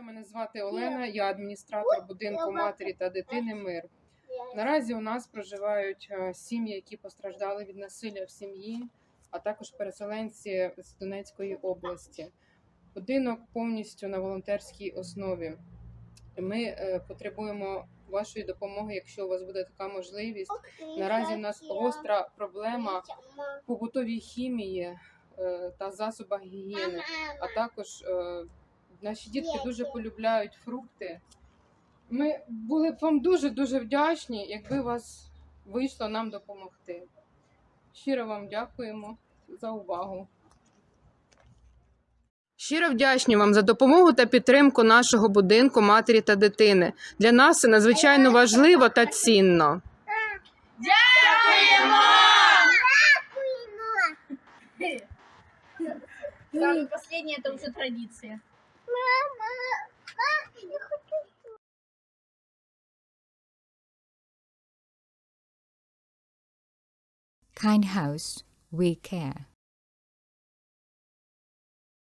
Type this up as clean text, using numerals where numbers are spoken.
Вітаю, мене звати Олена, я адміністратор будинку матері та дитини «Мир». Наразі у нас проживають сім'ї, які постраждали від насилля в сім'ї, а також переселенці з Донецької області. Будинок повністю на волонтерській основі. Ми потребуємо вашої допомоги, якщо у вас буде така можливість. Наразі у нас гостра проблема в побутовій хімії та засобах гігієни, а також наші дітки дуже полюбляють фрукти. Ми були б вам дуже-дуже вдячні, якби вас вийшло нам допомогти. Щиро вам дякуємо за увагу. Щиро вдячні вам за допомогу та підтримку нашого будинку матері та дитини. Для нас це надзвичайно важливо та цінно. Дякуємо! Самое последнее — это уже традиция. Kind House, we care.